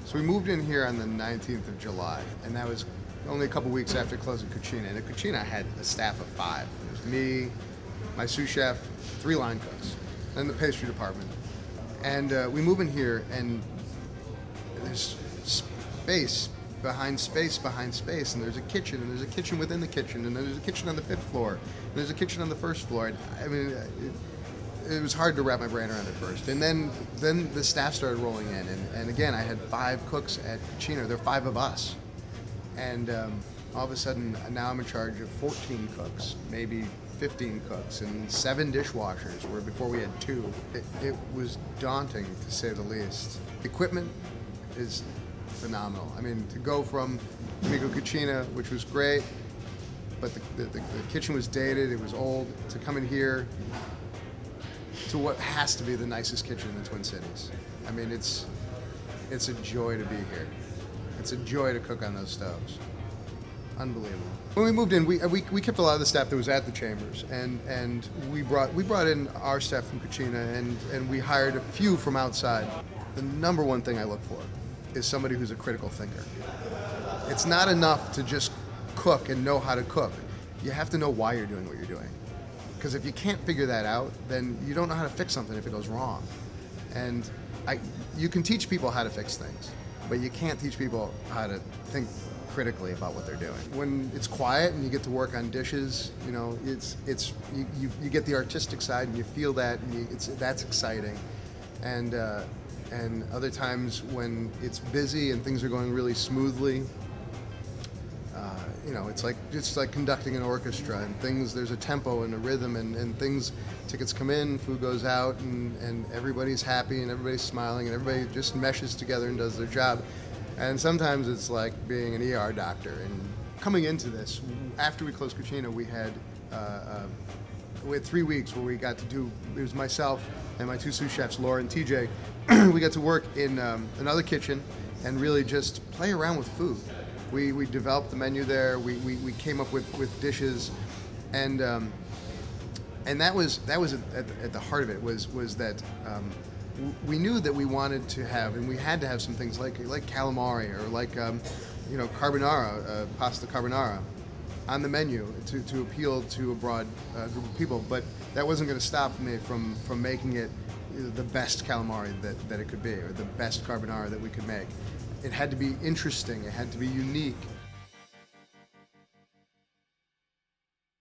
So we moved in here on the 19th of July, and that was only a couple weeks after closing Cucina. And at Cucina, I had a staff of 5. It was me, my sous chef, 3 line cooks, and the pastry department. And we move in here, and there's space behind space behind space, and there's a kitchen, and there's a kitchen within the kitchen, and there's a kitchen on the 5th floor, and there's a kitchen on the 1st floor. I mean, it was hard to wrap my brain around at first. And then the staff started rolling in, and again, I had 5 cooks at Cucina. There are 5 of us. And all of a sudden, now I'm in charge of 14 cooks, maybe 15 cooks, and 7 dishwashers, where before we had 2. It was daunting, to say the least. Equipment is phenomenal. I mean, to go from AMICO Cucina, which was great, but the kitchen was dated, it was old, to come in here to what has to be the nicest kitchen in the Twin Cities. I mean, it's a joy to be here. It's a joy to cook on those stoves. Unbelievable. When we moved in, we kept a lot of the staff that was at the Chambers, and we brought in our staff from Cucina, and we hired a few from outside. The number one thing I look for is somebody who's a critical thinker. It's not enough to just cook and know how to cook. You have to know why you're doing what you're doing. Because if you can't figure that out, then you don't know how to fix something if it goes wrong. And you can teach people how to fix things, but you can't teach people how to think critically about what they're doing. When it's quiet and you get to work on dishes, you know, you get the artistic side and you feel that, and that's exciting. And other times when it's busy and things are going really smoothly, you know, it's like conducting an orchestra, and there's a tempo and a rhythm, and tickets come in, food goes out, and everybody's happy and everybody's smiling and everybody just meshes together and does their job. And sometimes it's like being an ER doctor. And coming into this, after we closed Cucina, we had 3 weeks where we got to do, it was myself and my 2 sous chefs, Laura and TJ, we got to work in another kitchen and really just play around with food. We developed the menu there. We came up with dishes, and that was at the heart of it was that we knew that we wanted to have, and we had to have some things like calamari or like you know, carbonara, pasta carbonara, on the menu to appeal to a broad group of people. But that wasn't going to stop me from making it the best calamari that it could be, or the best carbonara that we could make. It had to be interesting, it had to be unique,